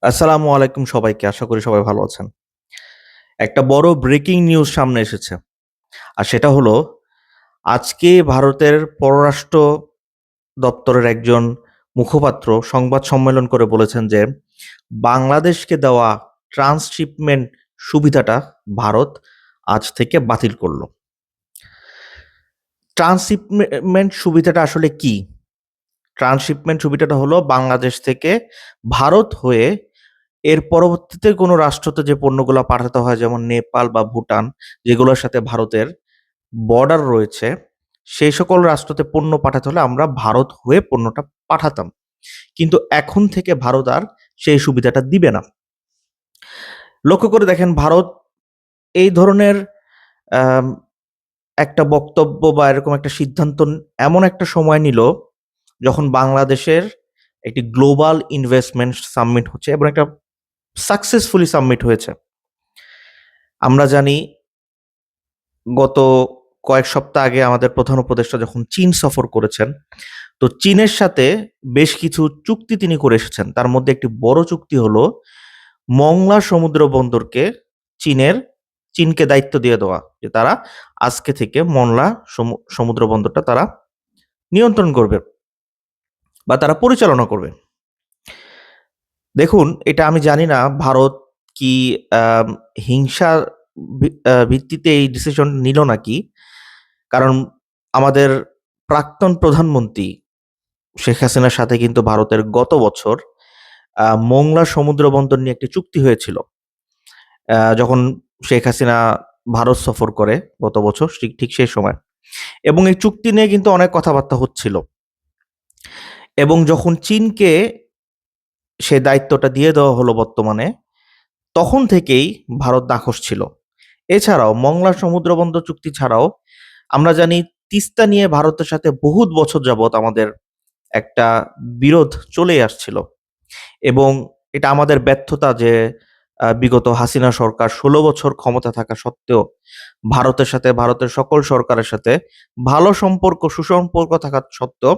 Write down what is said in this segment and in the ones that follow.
আসসালামু আলাইকুম সবাইকে। আশা করি সবাই ভালো আছেন। একটা বড় ব্রেকিং নিউজ সামনে এসেছে। আর সেটা হলো আজকে ভারতের পররাষ্ট্র দপ্তরের একজন মুখপাত্র সংবাদ সম্মেলন করে বলেছেন যে বাংলাদেশকে দেওয়া ট্রান্সশিপমেন্ট সুবিধাটা ভারত আজ থেকে বাতিল করল। ট্রান্সশিপমেন্ট সুবিধাটা আসলে কি? ট্রান্সশিপমেন্ট সুবিধাটা হলো বাংলাদেশ থেকে ভারত হয়ে এর পরবর্তীতে কোনো রাষ্ট্রতে যে পণ্যগুলা পাঠাতে হয় যেমন নেপাল বা ভুটান যেগুলোর সাথে ভারতের বর্ডার রয়েছে, সেই সকল রাষ্ট্রতে পণ্য পাঠাতে হলে আমরা ভারত হয়ে পণ্যটা পাঠাতাম। কিন্তু এখন থেকে ভারত আর সেই সুবিধাটা দিবে না। লক্ষ্য করে দেখেন ভারত এই ধরনের আম একটা বক্তব্য বা এরকম একটা সিদ্ধান্ত এমন একটা সময় নিল যখন বাংলাদেশের একটি গ্লোবাল ইনভেস্টমেন্ট সামিট হচ্ছে এবং একটা সাকসেসফুলি সাবমিট হয়েছে। আমরা জানি গত কয়েক সপ্তাহ আগে আমাদের প্রধান উপদেষ্টা যখন চীন সফর করেছেন, তো চীনের সাথে বেশ কিছু চুক্তি তিনি করে এসেছেন। তার মধ্যে একটি বড় চুক্তি হলো মংলা সমুদ্র বন্দরকে চীনের চীনকে দায়িত্ব দিয়ে দেওয়া যে তারা আজকে থেকে মংলা সমুদ্র বন্দরটা তারা নিয়ন্ত্রণ করবে বা তারা পরিচালনা করবে। দেখুন, এটা আমি জানি না ভারত কি আম হিংসার ভিত্তিতে এই ডিসিশন নিল নাকি? কারণ আমাদের প্রাক্তন প্রধানমন্ত্রী শেখ হাসিনার সাথে কিন্তু ভারতের গত বছর মোংলা সমুদ্র বন্দর নিয়ে একটি চুক্তি হয়েছিল। যখন শেখ হাসিনা ভারত সফর করে গত বছর ঠিক ঠিক সেই সময়। এবং এই চুক্তি নিয়ে কিন্তু অনেক কথাবার্তা হচ্ছিল। এবং যখন চীনকে সে দায়িত্বটা দিয়ে দেওয়া হলো বর্তমানে, তখন থেকেই ভারত নাখোশ ছিল। এছাড়াও মংলা সমুদ্রবন্দর চুক্তি ছাড়াও আমরা জানি তিস্তা নিয়ে ভারতের সাথে বহুত বছর যাবৎ আমাদের একটা বিরোধ চলেই আসছিল এবং এটা আমাদের ব্যর্থতা যে বিগত হাসিনা সরকার ১৬ বছর ক্ষমতা থাকা সত্ত্বেও ভারতের সাথে ভারতের সকল সরকারের সাথে ভালো সম্পর্ক সুসম্পর্ক থাকা সত্ত্বেও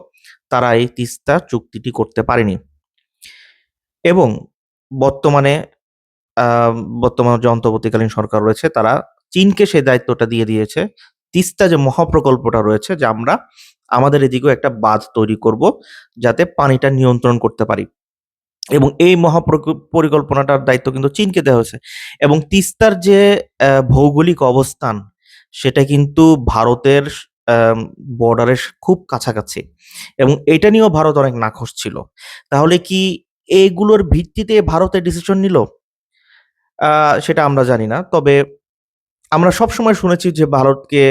তারা এই তিস্তা চুক্তিটি করতে পারেনি এবং বর্তমানে আ বর্তমানে যে অন্তর্বর্তীকালীন সরকার রয়েছে তারা চীনকে সেই দায়িত্বটা দিয়ে দিয়েছে। তিস্তা যে মহাপ্রকল্পটা রয়েছে যে আমরা আমাদের এদিকেও একটা বাঁধ তৈরি করব যাতে পানিটা নিয়ন্ত্রণ করতে পারি। এবং এই পরিকল্পনাটার দায়িত্ব কিন্তু চীনকে দেওয়া হয়েছে। এবং তিস্তার যে ভৌগোলিক অবস্থান সেটা কিন্তু ভারতের আম বর্ডারের খুব কাছাকাছি। এবং এটা নিয়েও ভারত অনেক নাখোশ ছিল। তাহলে কি এগুলোর ভিত্তিতে ভারত এই ডিসিশন নিল? আ সেটা আমরা জানি না। তবে আমরা সবসময় শুনেছি যে ভারতকে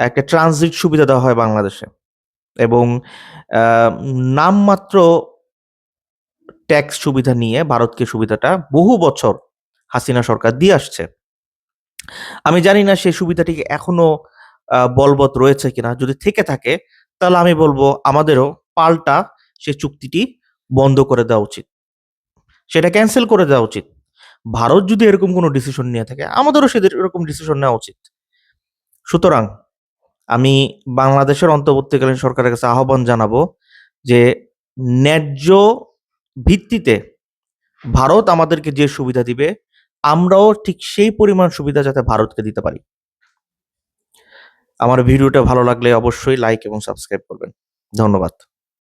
একটা ট্রানজিট সুবিধা দেওয়া হয় বাংলাদেশে এবং আ নামমাত্র ট্যাক্স সুবিধা নিয়ে ভারতকে সুবিধাটা বহু বছর হাসিনা সরকার দিয়ে আসছে। আমি জানি না সেই সুবিধাটি এখনো বলবৎ রয়েছে কিনা? যদি থেকে থাকে তাহলে আমি বলব আমাদেরও পাল্টা সে চুক্তিটি বন্ধ করে দেওয়া উচিত। সেটা ক্যানসেল করে দেওয়া উচিত। ভারত যদি এরকম কোনো ডিসিশন নিয়ে থাকে আমাদেরও এরকম ডিসিশন নেওয়া উচিত। সুতরাং আমি বাংলাদেশের অন্তর্বর্তীকালীন সরকারের কাছে আহ্বান জানাবো যে ন্যায্য ভিত্তিতে ভারত আমাদেরকে যে সুবিধা দিবে, আমরাও ঠিক সেই পরিমাণ সুবিধা যাতে ভারতকে দিতে পারি। আমার ভিডিওটা ভালো লাগলে অবশ্যই লাইক এবং সাবস্ক্রাইব করবেন। ধন্যবাদ।